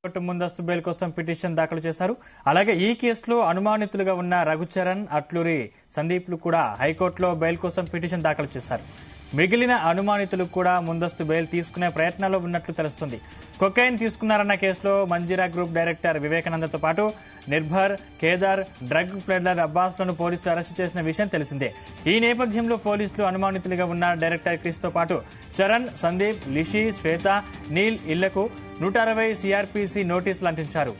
Court ముందస్తు bail కోసం petition దాఖలు చేశారు. అలాగే ఈ కేసులో అనుమానితులుగా ఉన్న రఘుచరణ్, అట్లూరి సందీప్లు కూడా హైకోర్టులో బెయిల్ కోసం పిటిషన్ దాఖలు చేశారు. మిగిలిన అనుమానితులు కూడా ముందస్తు బెయిల్ తీసుకునే ప్రయత్నాల్లో ఉన్నట్లు తెలుస్తుంది. కొకైన్ తీసుకున్నారన్న కేసులో మంజీరా గ్రూప్ డైరెక్టర్ వివేకానందతో పాటు నిర్భర్, కేదార్, డ్రగ్ పెడ్లర్ అబ్బాస్లను పోలీసులు అరెస్టు చేసిన విషయం తెలిసిందే. ఈ నేపథ్యంలో పోలీసులు అనుమానితులుగా ఉన్న డైరెక్టర్ క్రిష్తో పాటు చరణ్, సందీప్, లిషి, శ్వేత, నీల్ ఇళ్లకు 160 సిఆర్పిసి నోటీసులు అంటించారు.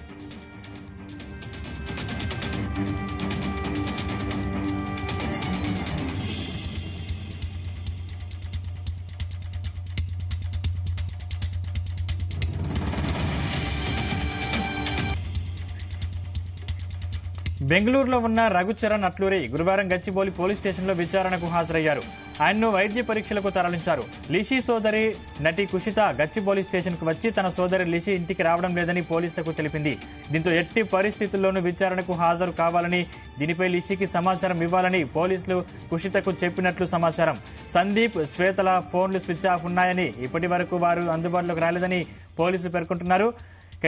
బెంగళూరులో ఉన్న రఘుచరణ్, అట్లూరి గురువారం గచ్చిబౌలి పోలీస్ స్టేషన్లో విచారణకు హాజరయ్యారు. ఆయన్ను వైద్య పరీక్షలకు తరలించారు. లిషి సోదరి నటి కుషిత గచ్చిబౌలి స్టేషన్కు వచ్చి తన సోదరి లిషి ఇంటికి రావడం లేదని పోలీసులకు తెలిపింది. దీంతో ఎట్టి పరిస్థితుల్లోనూ విచారణకు హాజరు కావాలని, దీనిపై లిషికి సమాచారం ఇవ్వాలని పోలీసులు కుషితకు చెప్పినట్లు సమాచారం. సందీప్, శ్వేతల ఫోన్లు స్విచ్ ఆఫ్ ఉన్నాయని, ఇప్పటి వరకు వారు అందుబాటులోకి రాలేదని పోలీసులు పేర్కొంటున్నారు.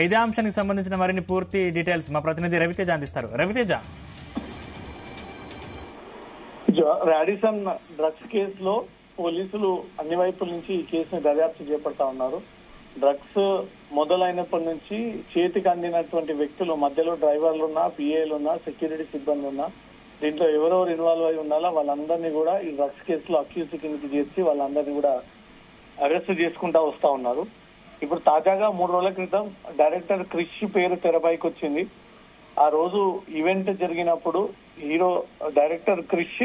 ఇదే అంశానికి సంబంధించిన మరిన్ని పూర్తి డీటెయిల్స్ మా ప్రతినిధి రవితేజ అందిస్తారు. రవితేజ, రాడిసన్ డ్రగ్స్ కేసులో పోలీసులు అన్ని వైపుల నుంచి ఈ కేసును దర్యాప్తు చేపడతా ఉన్నారు. డ్రగ్స్ మొదలైనప్పటి నుంచి చేతికి అందినటువంటి వ్యక్తులు, మధ్యలో డ్రైవర్లున్నా, పిఏలున్నా, సెక్యూరిటీ సిబ్బంది ఉన్నా, దీంట్లో ఎవరెవరు ఇన్వాల్వ్ అయి ఉండాలో వాళ్ళందరినీ కూడా ఈ డ్రగ్స్ కేసులో అక్యూజ్ కిందకి చేర్చి వాళ్ళందరినీ కూడా అరెస్ట్ చేసుకుంటా వస్తా ఉన్నారు. ఇప్పుడు తాజాగా 3 రోజుల క్రితం డైరెక్టర్ క్రిష్ పేరు తెరపైకి వచ్చింది. ఆ రోజు ఈవెంట్ జరిగినప్పుడు డైరెక్టర్ క్రిష్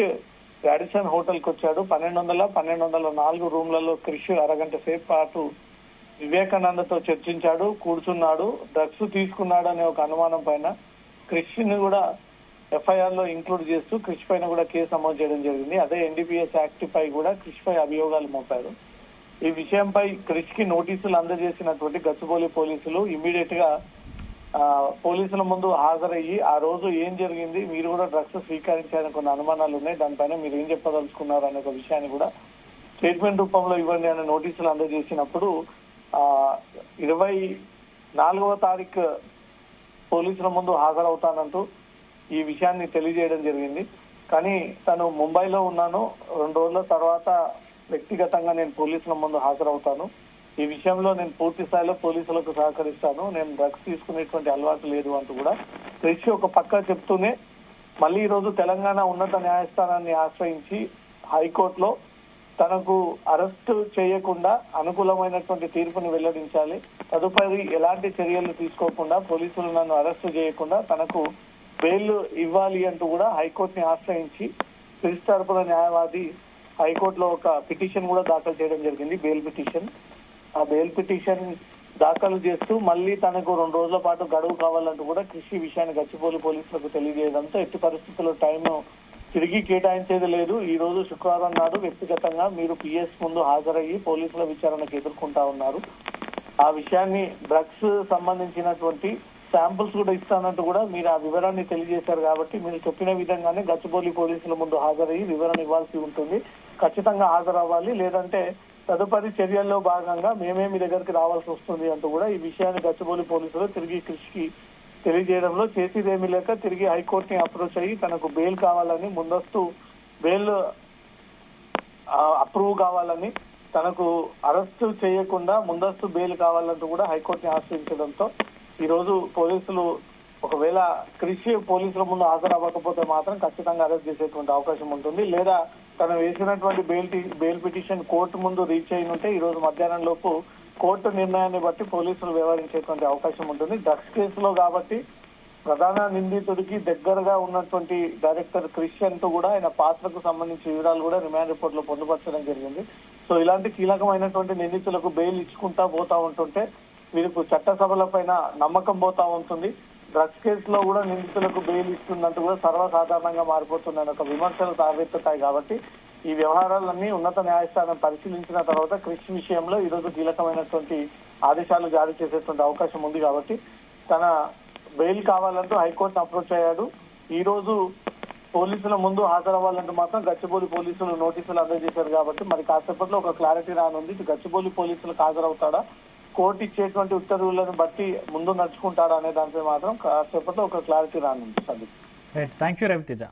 రాడిసన్ హోటల్ కి వచ్చాడు. 1204 రూమ్లలో క్రిష్ అరగంట సేపు పాటు వివేకానందతో చర్చించాడు, కూర్చున్నాడు. డ్రగ్స్ తీసుకున్నాడు అనే ఒక అనుమానం పైన క్రిష్ ని కూడా ఎఫ్ఐఆర్ లో ఇంక్లూడ్ చేస్తూ క్రిష్ పైన కూడా కేసు నమోదు చేయడం జరిగింది. అదే ఎన్డీపీఎస్ యాక్ట్ పై కూడా క్రిష్ పై అభియోగాలు మోపారు. ఈ విషయంపై క్రిష్ కి నోటీసులు అందజేసినటువంటి గచ్చిబౌలి పోలీసులు ఇమ్మీడియట్ గా పోలీసుల ముందు హాజరయ్యి ఆ రోజు ఏం జరిగింది, మీరు కూడా డ్రగ్స్ స్వీకరించారని కొన్ని అనుమానాలు ఉన్నాయి, దానిపైన మీరు ఏం చెప్పదలుచుకున్నారు అనే ఒక విషయాన్ని కూడా స్టేట్మెంట్ రూపంలో ఇవ్వండి అనే నోటీసులు అందజేసినప్పుడు 24వ తారీఖు పోలీసుల ముందు హాజరవుతానంటూ ఈ విషయాన్ని తెలియజేయడం జరిగింది. కానీ తను ముంబైలో ఉన్నాను, 2 రోజుల తర్వాత వ్యక్తిగతంగా నేను పోలీసుల ముందు హాజరవుతాను, ఈ విషయంలో నేను పూర్తి స్థాయిలో పోలీసులకు సహకరిస్తాను, నేను డ్రగ్స్ తీసుకునేటువంటి అలవాటు లేదు అంటూ కూడా క్రిష్ ఒక పక్క చెప్తూనే మళ్ళీ ఈ రోజు తెలంగాణ ఉన్నత న్యాయస్థానాన్ని ఆశ్రయించి హైకోర్టులో తనకు అరెస్టు చేయకుండా అనుకూలమైనటువంటి తీర్పుని వెల్లడించాలి, తదుపరి ఎలాంటి చర్యలు తీసుకోకుండా పోలీసులు నన్ను అరెస్టు చేయకుండా తనకు బెయిల్ ఇవ్వాలి అంటూ కూడా హైకోర్టుని ఆశ్రయించి క్రిష్ తరపున న్యాయవాది హైకోర్టులో ఒక పిటిషన్ కూడా దాఖలు చేయడం జరిగింది, బెయిల్ పిటిషన్. ఆ బెయిల్ పిటిషన్ దాఖలు చేస్తూ మళ్ళీ తనకు 2 రోజుల పాటు గడువు కావాలంటూ కూడా కృషి విషయాన్ని గచ్చిబౌలి పోలీసులకు తెలియజేయడంతో ఎట్టి పరిస్థితుల్లో టైం తిరిగి కేటాయించేది లేదు, ఈ రోజు శుక్రవారం నాడు వ్యక్తిగతంగా మీరు పిఎస్ ముందు హాజరయ్యి పోలీసుల విచారణకు ఎదుర్కొంటా ఉన్నారు. ఆ విషయాన్ని డ్రగ్స్ సంబంధించినటువంటి శాంపుల్స్ కూడా ఇస్తానంటూ కూడా మీరు ఆ వివరాన్ని తెలియజేశారు కాబట్టి మీరు చెప్పిన విధంగానే గచ్చిబౌలి పోలీసుల ముందు హాజరయ్యి వివరణ ఇవ్వాల్సి ఉంటుంది, ఖచ్చితంగా హాజరవ్వాలి, లేదంటే తదుపరి చర్యల్లో భాగంగా మేమే మీ దగ్గరికి రావాల్సి వస్తుంది అంటూ కూడా ఈ విషయాన్ని గచ్చిబౌలి పోలీసులు తిరిగి క్రిష్కి తెలియజేయడంలో చేసేదేమీ లేక తిరిగి హైకోర్టుని అప్రోచ్ అయ్యి తనకు బెయిల్ కావాలని, ముందస్తు బెయిల్ అప్రూవ్ కావాలని, తనకు అరెస్టు చేయకుండా ముందస్తు బెయిల్ కావాలంటూ కూడా హైకోర్టుని ఆశ్రయించడంతో ఈ రోజు పోలీసులు ఒకవేళ క్రిష్ పోలీసుల ముందు హాజరవ్వకపోతే మాత్రం ఖచ్చితంగా అరెస్ట్ చేసేటువంటి అవకాశం ఉంటుంది, లేదా తను వేసినటువంటి బెయిల్ పిటిషన్ కోర్టు ముందు రీచ్ అయిన ఉంటే ఈ రోజు మధ్యాహ్నం లోపు కోర్టు నిర్ణయాన్ని బట్టి పోలీసులు వ్యవహరించేటువంటి అవకాశం ఉంటుంది. డ్రగ్స్ కేసులో కాబట్టి ప్రధాన నిందితుడికి దగ్గరగా ఉన్నటువంటి డైరెక్టర్ క్రిష్ అంటూ కూడా ఆయన పాత్రకు సంబంధించిన వివరాలు కూడా రిమాండ్ రిపోర్ట్ లో పొందుపరచడం జరిగింది. సో ఇలాంటి కీలకమైనటువంటి నిందితులకు బెయిల్ ఇచ్చుకుంటా పోతా ఉంటుంటే వీరికి చట్టసభల పైన నమ్మకం పోతా ఉంటుంది. డ్రగ్స్ కేసులో కూడా నిందితులకు బెయిల్ ఇస్తుందంటూ కూడా సర్వసాధారణంగా మారిపోతుందని ఒక విమర్శలు తావెత్తుతాయి. కాబట్టి ఈ వ్యవహారాలన్నీ ఉన్నత న్యాయస్థానం పరిశీలించిన తర్వాత క్రిష్ విషయంలో ఈ రోజు కీలకమైనటువంటి ఆదేశాలు జారీ చేసేటువంటి అవకాశం ఉంది. కాబట్టి తన బెయిల్ కావాలంటూ హైకోర్టును అప్రోచ్ అయ్యాడు. ఈ రోజు పోలీసుల ముందు హాజరవ్వాలంటూ మాత్రం గచ్చిబౌలి పోలీసులు నోటీసులు అందజేశారు. కాబట్టి మరి కాసేపట్లో ఒక క్లారిటీ రానుంది. గచ్చిబౌలి పోలీసులకు హాజరవుతాడా, కోర్టు ఇచ్చేటువంటి ఉత్తర్వులను బట్టి ముందు నడుచుకుంటాడా అనే దానిపై మాత్రం కాసేపట్లో ఒక క్లారిటీ రానుంది. Right, thank you Raviteja.